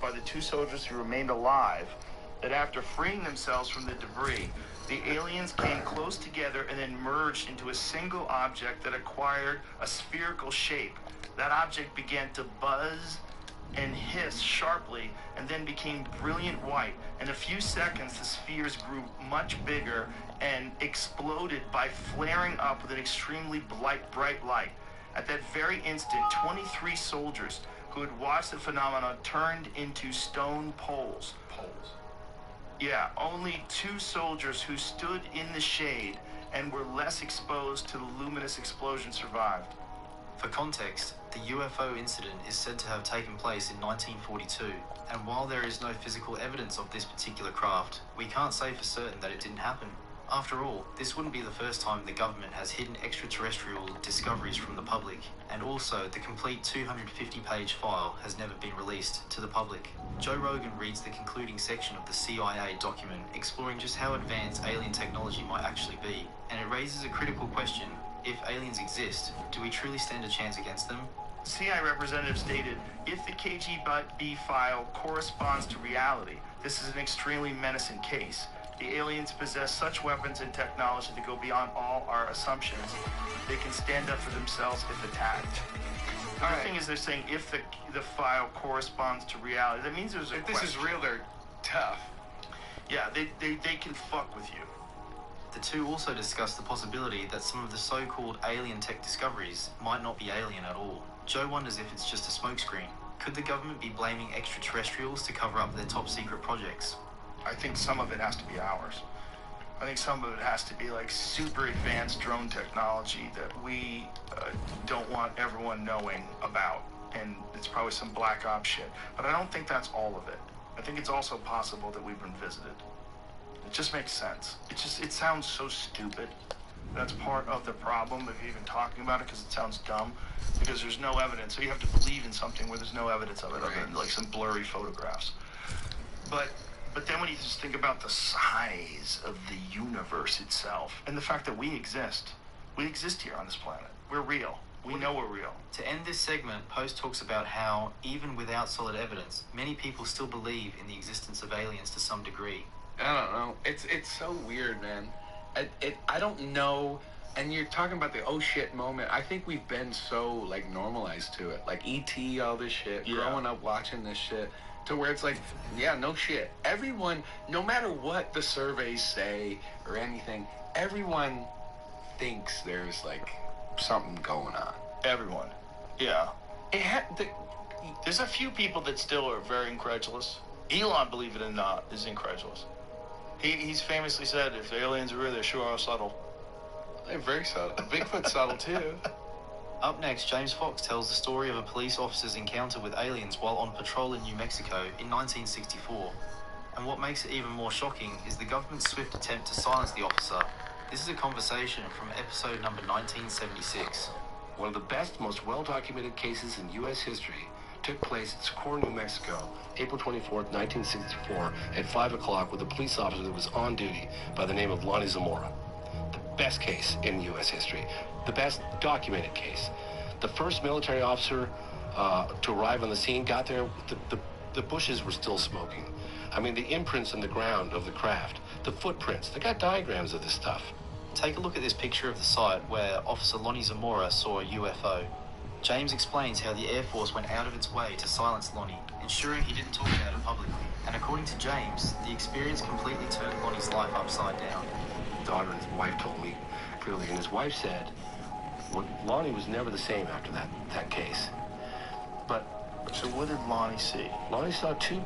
by the two soldiers who remained alive that after freeing themselves from the debris, the aliens came close together and then merged into a single object that acquired a spherical shape. That object began to buzz and hiss sharply and then became brilliant white. In a few seconds, the spheres grew much bigger and exploded by flaring up with an extremely bright light. At that very instant, 23 soldiers who had watched the phenomenon turned into stone poles. Yeah, only 2 soldiers who stood in the shade and were less exposed to the luminous explosion survived. For context, the UFO incident is said to have taken place in 1942, and while there is no physical evidence of this particular craft, we can't say for certain that it didn't happen. After all, this wouldn't be the first time the government has hidden extraterrestrial discoveries from the public, and also the complete 250-page file has never been released to the public. Joe Rogan reads the concluding section of the CIA document exploring just how advanced alien technology might actually be, and it raises a critical question. If aliens exist, do we truly stand a chance against them? CIA representative stated, if the KGB file corresponds to reality, this is an extremely menacing case. The aliens possess such weapons and technology that go beyond all our assumptions. They can stand up for themselves if attacked. The thing is, they're saying if the file corresponds to reality, that means there's a If this is real, they're tough. Yeah, they can fuck with you. The two also discuss the possibility that some of the so-called alien tech discoveries might not be alien at all. Joe wonders if it's just a smokescreen. Could the government be blaming extraterrestrials to cover up their top-secret projects? I think some of it has to be ours. I think some of it has to be like super advanced drone technology that we don't want everyone knowing about. And it's probably some black ops shit. But I don't think that's all of it. I think it's also possible that we've been visited. It just makes sense. It sounds so stupid. That's part of the problem of even talking about it, because it sounds dumb, because there's no evidence. So you have to believe in something where there's no evidence of it, other than like some blurry photographs. But then when you just think about the size of the universe itself, and the fact that we exist here on this planet. We're real. We know we're real. To end this segment, Post talks about how, even without solid evidence, many people still believe in the existence of aliens to some degree. I don't know. It's so weird, man. I don't know. And you're talking about the oh shit moment. I think we've been so like normalized to it, like ET, all this shit. Yeah. Growing up watching this shit, to where it's like, yeah, no shit. Everyone, no matter what the surveys say or anything, everyone thinks there's like something going on. Everyone. Yeah. There's a few people that still are very incredulous. Elon, believe it or not, is incredulous. He's famously said, if aliens are real, they sure are subtle. They're very subtle. Bigfoot's subtle too. Up next, James Fox tells the story of a police officer's encounter with aliens while on patrol in New Mexico in 1964. And what makes it even more shocking is the government's swift attempt to silence the officer. This is a conversation from episode number 1976. One of the best, most well-documented cases in U.S. history took place at Socorro, New Mexico, April 24th, 1964, at 5 o'clock with a police officer that was on duty by the name of Lonnie Zamora. The best case in U.S. history. The best documented case. The first military officer to arrive on the scene got there, the bushes were still smoking. I mean, the imprints in the ground of the craft, the footprints, they got diagrams of this stuff. Take a look at this picture of the site where Officer Lonnie Zamora saw a UFO. James explains how the Air Force went out of its way to silence Lonnie, ensuring he didn't talk about it publicly. And according to James, the experience completely turned Lonnie's life upside down. His daughter and his wife told me clearly, and his wife said, well, Lonnie was never the same after that case. But So what did Lonnie see? Lonnie saw two...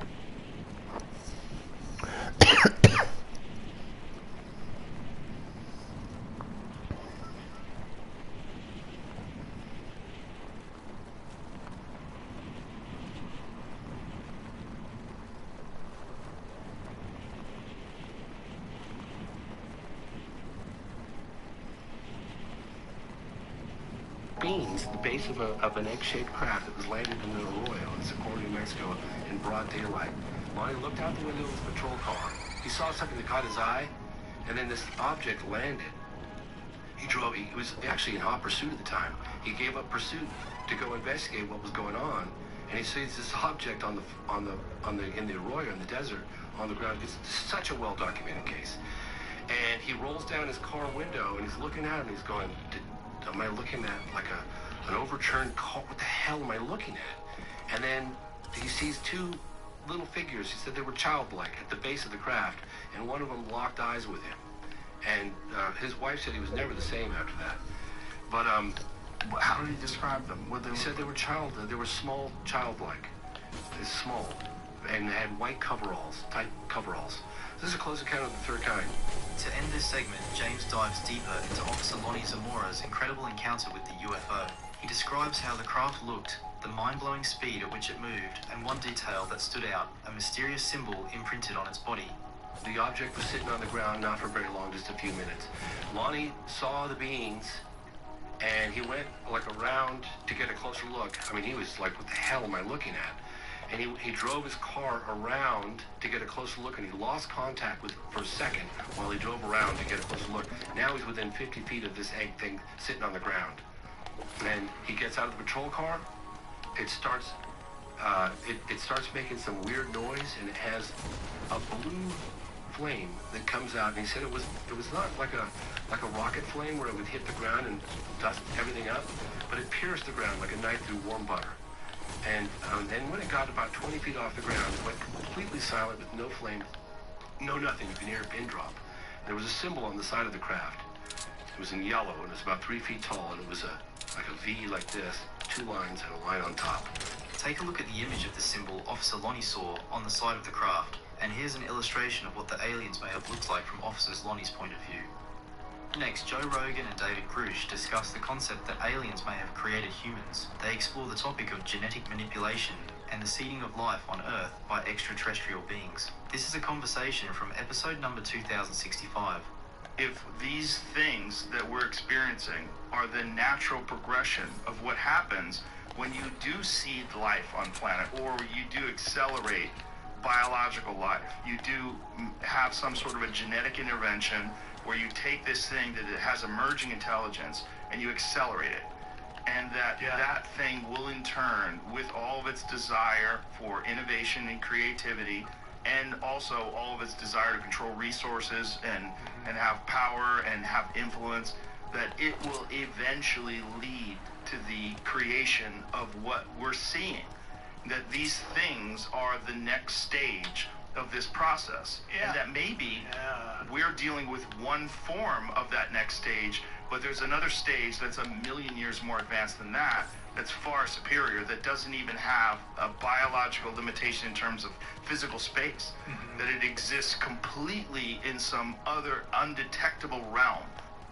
beings at the base of an egg-shaped craft that was landed in an arroyo in Socorro, New Mexico in broad daylight. Lonnie looked out the window of his patrol car. He saw something that caught his eye, and then this object landed. He was actually in hot pursuit at the time. He gave up pursuit to go investigate what was going on, and he sees this object in the arroyo, in the desert, on the ground. It's such a well-documented case. And he rolls down his car window, and he's looking at it, and he's going, am I looking at like an overturned car? What the hell am I looking at? And then he sees two little figures. He said they were childlike at the base of the craft, and one of them locked eyes with him. And his wife said he was never the same after that. But How did he describe them? he said they were small, childlike. They're small, and they had white coveralls, tight coveralls. This is a close encounter of the third kind. To end this segment, James dives deeper into Officer Lonnie Zamora's incredible encounter with the UFO. He describes how the craft looked, the mind-blowing speed at which it moved, and one detail that stood out, a mysterious symbol imprinted on its body. The object was sitting on the ground, not for very long, just a few minutes. Lonnie saw the beings, and he went like around to get a closer look. I mean, he was like, what the hell am I looking at? And he drove his car around to get a closer look, and he lost contact with it for a second while he drove around to get a closer look. Now he's within 50 feet of this egg thing sitting on the ground. And he gets out of the patrol car. It starts making some weird noise, and it has a blue flame that comes out. And he said it was not like a rocket flame where it would hit the ground and dust everything up, but it pierced the ground like a knife through warm butter. And then when it got about 20 feet off the ground, it went completely silent with no flame, no nothing. You can hear a pin drop. There was a symbol on the side of the craft. It was in yellow, and it was about 3 feet tall, and it was like a V like this, 2 lines and a line on top. Take a look at the image of the symbol Officer Lonnie saw on the side of the craft, and here's an illustration of what the aliens may have looked like from Officer Lonnie's point of view. Next, Joe Rogan and David Grush discuss the concept that aliens may have created humans. They explore the topic of genetic manipulation and the seeding of life on Earth by extraterrestrial beings. This is a conversation from episode number 2065. If these things that we're experiencing are the natural progression of what happens when you do seed life on planet, or you do accelerate biological life, you do have some sort of a genetic intervention where you take this thing that it has emerging intelligence and you accelerate it, and that thing will in turn, with all of its desire for innovation and creativity, and also all of its desire to control resources and have power and have influence, that it will eventually lead to the creation of what we're seeing. That these things are the next stage of this process. And that maybe we're dealing with one form of that next stage, but there's another stage that's 1,000,000 years more advanced than that, that's far superior, that doesn't even have a biological limitation in terms of physical space, that it exists completely in some other undetectable realm.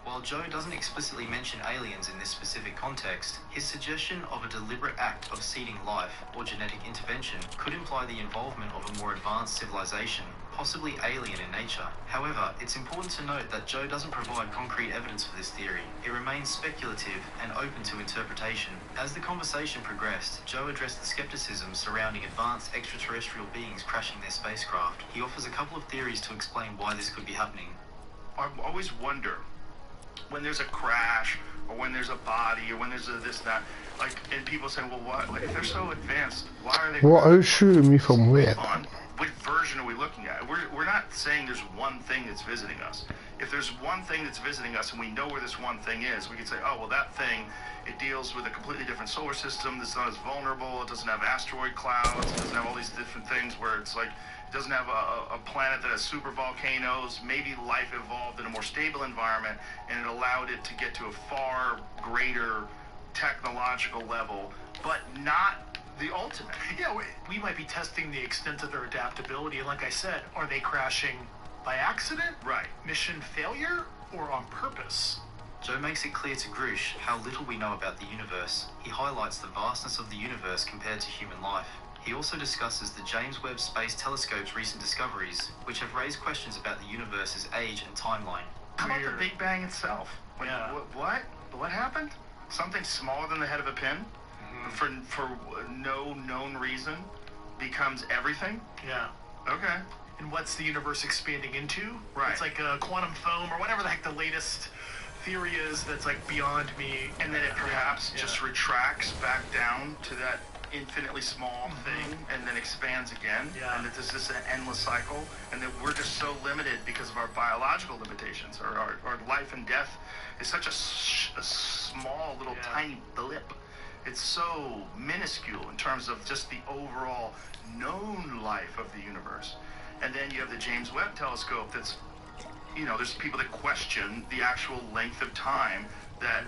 While Joe doesn't explicitly mention aliens in this specific context, his suggestion of a deliberate act of seeding life or genetic intervention could imply the involvement of a more advanced civilization, possibly alien in nature. However, it's important to note that Joe doesn't provide concrete evidence for this theory. It remains speculative and open to interpretation. As the conversation progressed, Joe addressed the skepticism surrounding advanced extraterrestrial beings crashing their spacecraft. He offers a couple of theories to explain why this could be happening. I always wonder, when there's a crash, or when there's a body, or when there's a this, that, like, and people say, well, what, like, if they're so advanced, why are they... What issue me from where? What version are we looking at? We're not saying there's one thing that's visiting us. If there's one thing that's visiting us and we know where this one thing is, we can say, oh, well, that thing, it deals with a completely different solar system that's not as vulnerable, it doesn't have asteroid clouds, it doesn't have all these different things where it's like, it doesn't have a planet that has super volcanoes. Maybe life evolved in a more stable environment and it allowed it to get to a far greater technological level, but not the ultimate. Yeah, we might be testing the extent of their adaptability, and like I said, are they crashing by accident? Right. Mission failure? Or on purpose? Joe makes it clear to Grush how little we know about the universe. He highlights the vastness of the universe compared to human life. He also discusses the James Webb Space Telescope's recent discoveries, which have raised questions about the universe's age and timeline. How about the Big Bang itself? Like, Yeah. What happened? Something smaller than the head of a pin, for no known reason, becomes everything? Yeah. Okay. And what's the universe expanding into? Right. It's like a quantum foam or whatever the heck the latest theory is that's like beyond me. And then it perhaps just retracts back down to that infinitely small thing and then expands again, Yeah. and that this is an endless cycle, and that we're just so limited because of our biological limitations. Our life and death is such a small little tiny blip. It's so minuscule in terms of just the overall known life of the universe. And then you have the James Webb Telescope that's, there's people that question the actual length of time that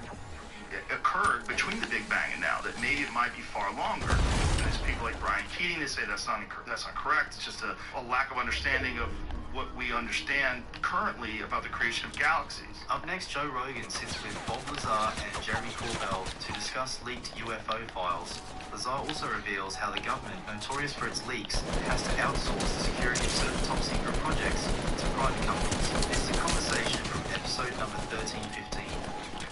occurred between the Big Bang and now, that maybe it might be far longer. There's people like Brian Keating that say that's not correct. It's just a lack of understanding of what we understand currently about the creation of galaxies. Up next, Joe Rogan sits with Bob Lazar and Jeremy Corbell to discuss leaked UFO files. Lazar also reveals how the government, notorious for its leaks, has to outsource the security of certain top-secret projects to private companies. This is a conversation from episode number 1315.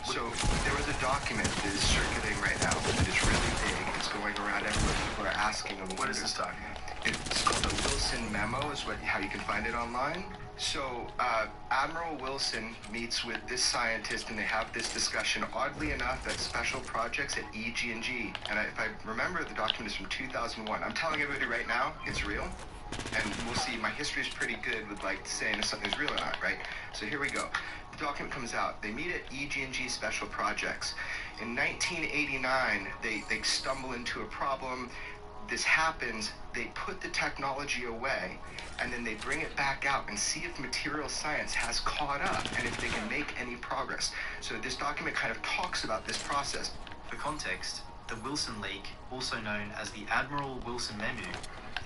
So there was a document that is circulating right now that is really big. It's going around everywhere. People are asking them, What is this document? It's called the Wilson Memo, is how you can find it online. So Admiral Wilson meets with this scientist, and they have this discussion, oddly enough, at special projects at EG&G. And if I remember, the document is from 2001. I'm telling everybody right now, it's real. And we'll see, my history is pretty good with saying if something's real or not, right? So here we go. The document comes out. They meet at EG&G Special Projects. In 1989, they stumble into a problem. This happens. They put the technology away, and then they bring it back out and see if material science has caught up and if they can make any progress. So this document kind of talks about this process. For context, the Wilson leak, also known as the Admiral Wilson Memo,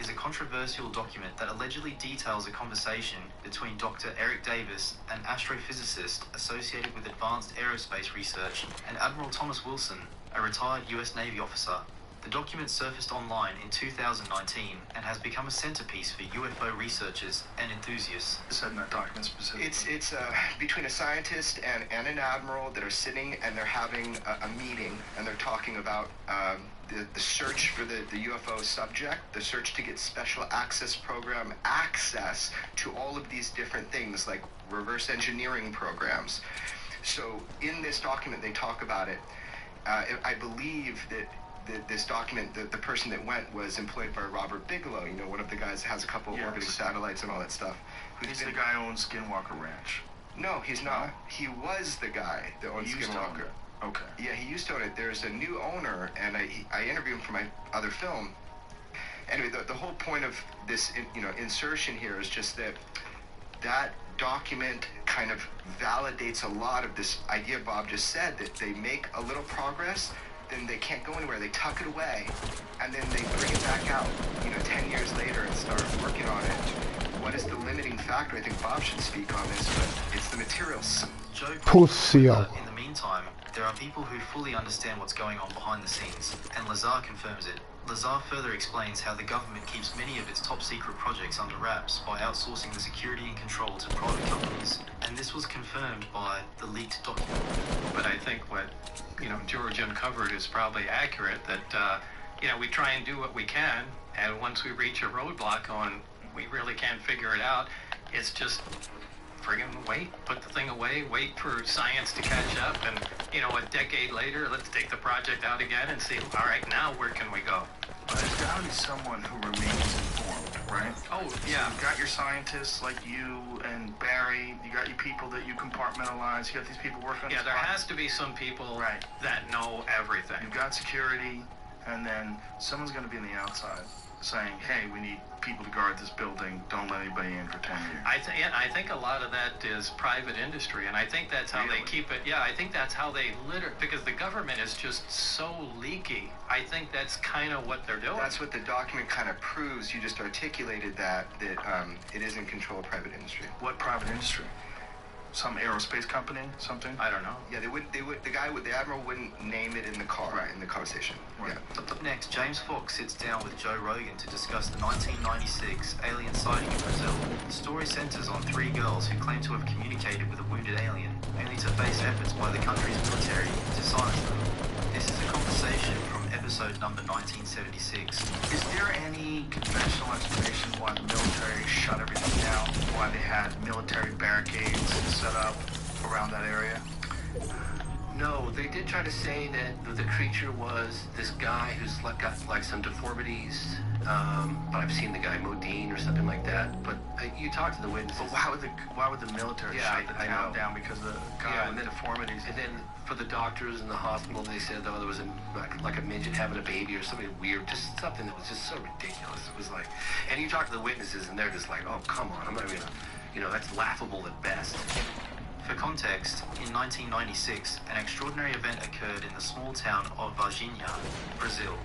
is a controversial document that allegedly details a conversation between Dr. Eric Davis, an astrophysicist associated with advanced aerospace research, and Admiral Thomas Wilson, a retired US Navy officer. The document surfaced online in 2019 and has become a centerpiece for UFO researchers and enthusiasts. Said in that document specifically. It's between a scientist and an admiral that are sitting, and they're having a meeting, and they're talking about the search for the UFO subject, the search to get special access program access to all of these different things like reverse engineering programs. So in this document, they talk about it. I believe that this document, the person that went was employed by Robert Bigelow, one of the guys that has a couple of orbiting satellites and all that stuff. He's the guy who owns Skinwalker Ranch. No, he's not. He was the guy that owns Skinwalker. Okay. Yeah, he used to own it. There's a new owner, and I interviewed him for my other film. Anyway, the whole point of this, insertion here is just that document kind of validates a lot of this idea Bob just said, that they make a little progress, then they can't go anywhere. They tuck it away, and then they bring it back out, 10 years later and start working on it. What is the limiting factor? I think Bob should speak on this, but it's the materials. Joe Pussy. in the meantime, there are people who fully understand what's going on behind the scenes, and Lazar confirms it. Lazar further explains how the government keeps many of its top-secret projects under wraps by outsourcing the security and control to private companies, and this was confirmed by the leaked document. But I think what, George uncovered is probably accurate, that, we try and do what we can, and once we reach a roadblock on we really can't figure it out, it's just friggin' put the thing away, wait for science to catch up, and, a decade later, let's take the project out again and see, all right, now where can we go? But there's got to be someone who remains informed, right? Oh, yeah. So you've got your scientists like you and Barry, you got your people that you compartmentalize, you got these people working on Yeah, this there project. has to be some people Right. that know everything. You've got security, and then someone's going to be on the outside saying, hey, we need people to guard this building, don't let anybody in for 10 years. I think a lot of that is private industry, and I think that's how they keep it. Yeah, I think that's how they because the government is just so leaky. I think that's kind of what they're doing. That's what the document kind of proves. You just articulated that it is in control of private industry. What private industry? Some aerospace company? Something? I don't know. Yeah, the admiral wouldn't name it in the conversation. Right. Yeah. Up next, James Fox sits down with Joe Rogan to discuss the 1996 alien sighting in Brazil. The story centers on 3 girls who claim to have communicated with a wounded alien, only to face efforts by the country's military to silence them. This is a conversation from episode number 1976. Is there any conventional explanation why the military shut everything down? Why they had military barricades set up around that area? No, they did try to say that the creature was this guy who's got like some deformities. But I've seen the guy Modine or something like that. But you talk to the witnesses. But why would the military shut the town down because of the guy with deformities? And then for the doctors in the hospital, they said, oh, there was like a midget having a baby or something weird, just something that was just so ridiculous. It was like, and you talk to the witnesses and they're just like, oh, come on, I'm not gonna, that's laughable at best. For context, in 1996, an extraordinary event occurred in the small town of Varginha, Brazil.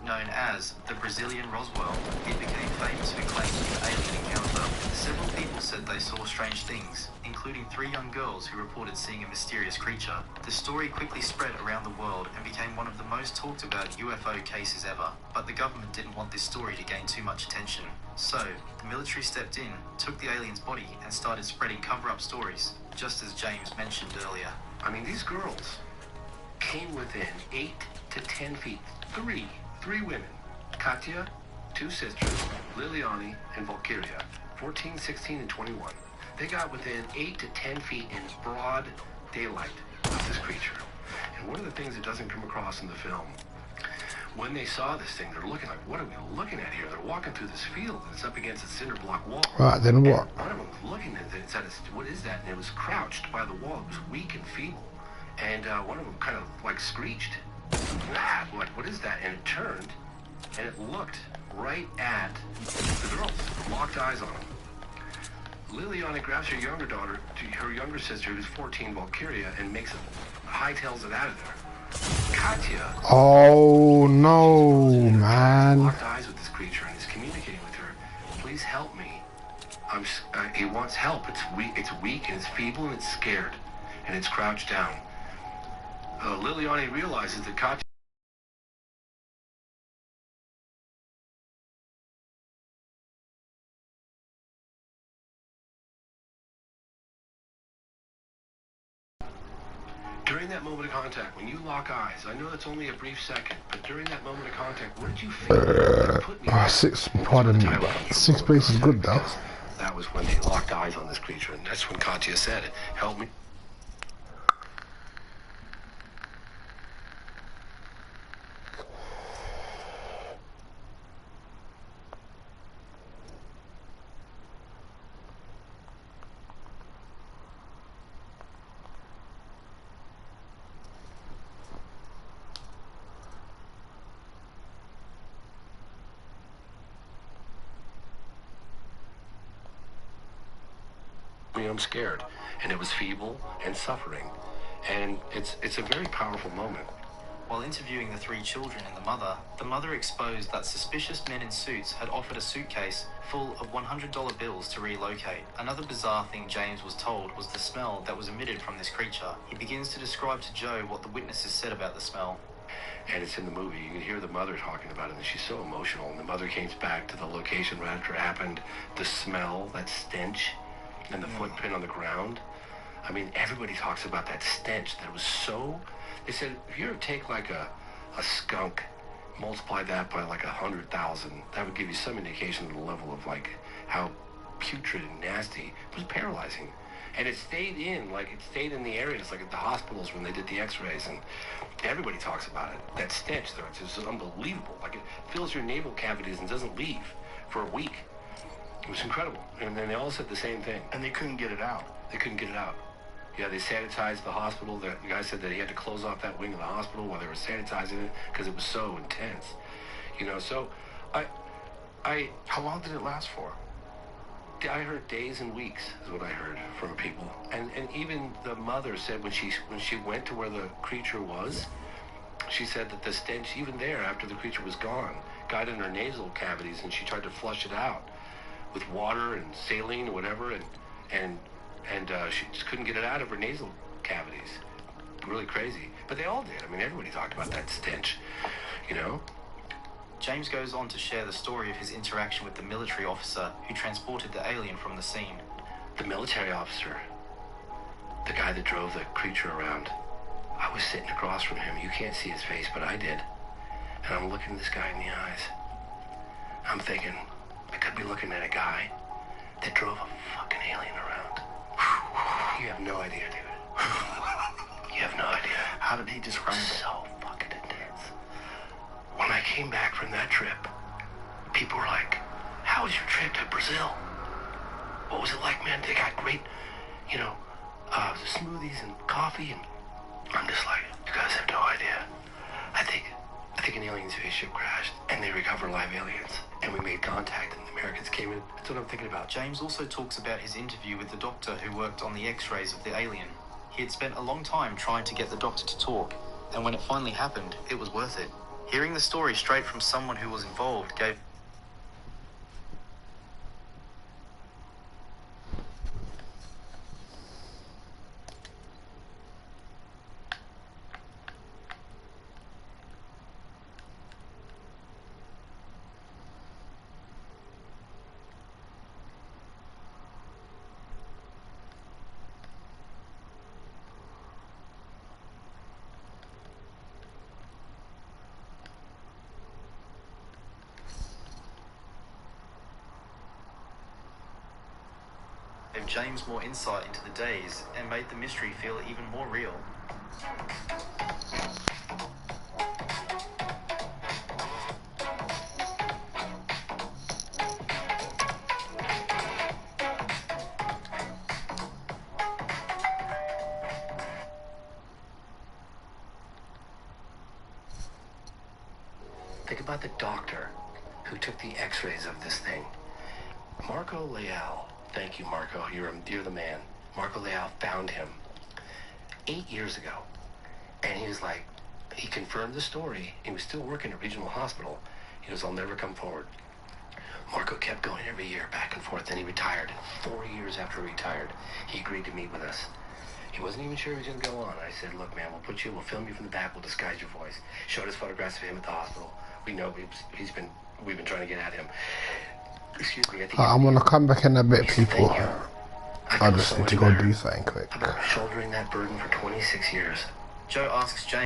Known as the Brazilian Roswell, it became famous for claiming an alien encounter. Several people said they saw strange things, including 3 young girls who reported seeing a mysterious creature. The story quickly spread around the world and became one of the most talked about UFO cases ever, but the government didn't want this story to gain too much attention. So, the military stepped in, took the alien's body, and started spreading cover-up stories, just as James mentioned earlier. I mean, these girls came within 8 to 10 feet. Three women. Katya, 2 sisters, Liliani, and Valkyria, 14, 16, and 21. They got within 8 to 10 feet in broad daylight of this creature. And one of the things that doesn't come across in the film, when they saw this thing, they're looking like, what are we looking at here? They're walking through this field, and it's up against a cinder block wall. Right, then what? And one of them was looking at it and said, what is that? And it was crouched by the wall. It was weak and feeble. And one of them kind of like screeched. Ah, what is that? And it turned, and it looked right at the girls, locked eyes on them. Liliana grabs her younger daughter, her younger sister, who's 14, Valkyria, and hightails it out of there. Katya. Oh no, man. Locked eyes with this creature and is communicating with her. Please help me. It wants help. It's weak and it's feeble and it's scared, and it's crouched down. Liliani realizes that Katya. During that moment of contact, when you lock eyes, I know that's only a brief second, but during that moment of contact, what did you feel? 6, pardon me, but 6 place is good though. That was when they locked eyes on this creature, and that's when Katya said, help me. I'm scared, and it was feeble and suffering, and it's a very powerful moment. While interviewing the 3 children and the mother exposed that suspicious men in suits had offered a suitcase full of $100 bills to relocate. Another bizarre thing James was told was the smell that was emitted from this creature. He begins to describe to Joe what the witnesses said about the smell. And it's in the movie. You can hear the mother talking about it, and she's so emotional. And the mother came back to the location right after it happened. The smell, that stench, and the footprint on the ground. I mean, everybody talks about that stench. That was so... They said, if you ever take like a skunk, multiply that by like 100,000, that would give you some indication of the level of like how putrid and nasty. It was paralyzing. And it stayed in the areas, like at the hospitals when they did the x-rays, and everybody talks about it. That stench there, it's just unbelievable. Like it fills your nasal cavities and doesn't leave for a week. It was incredible. And then they all said the same thing. And they couldn't get it out. They couldn't get it out. Yeah, they sanitized the hospital. The guy said that he had to close off that wing of the hospital while they were sanitizing it because it was so intense. So How long did it last for? I heard days and weeks is what I heard from people. And even the mother said when she went to where the creature was, she said that the stench, even there after the creature was gone, got in her nasal cavities, and she tried to flush it out with water and saline or whatever, and she just couldn't get it out of her nasal cavities. Really crazy. But they all did. I mean, everybody talked about that stench, James goes on to share the story of his interaction with the military officer who transported the alien from the scene. The military officer, the guy that drove the creature around, I was sitting across from him. You can't see his face, but I did. And I'm looking this guy in the eyes. I'm thinking, I could be looking at a guy that drove a fucking alien around. You have no idea, dude. You have no idea. How did he describe it? So fucking intense. When I came back from that trip, people were like, how was your trip to Brazil? What was it like, man? They got great, smoothies and coffee, and I'm just like, you guys have no idea. I think an alien spaceship crashed, and they recovered live aliens, and we made contact, and the Americans came in. That's what I'm thinking about. James also talks about his interview with the doctor who worked on the x-rays of the alien. He had spent a long time trying to get the doctor to talk, and when it finally happened, it was worth it. Hearing the story straight from someone who was involved gave... gave James more insight into the days and made the mystery feel even more real. Think about the doctor who took the x-rays of this thing. Marco Leal. Thank you, Marco. You're the man. Marco Leal found him 8 years ago. And he was like, he confirmed the story. He was still working at regional hospital. He goes, I'll never come forward. Marco kept going every year, back and forth. Then he retired. 4 years after he retired, he agreed to meet with us. He wasn't even sure he was going to go on. I said, look, man, we'll film you from the back. We'll disguise your voice. Showed us photographs of him at the hospital. We know we've been trying to get at him. Excuse me. I'm gonna come back in a bit, people. I just so need to much go better do something quick. about shouldering that burden for 26 years. Joe asks James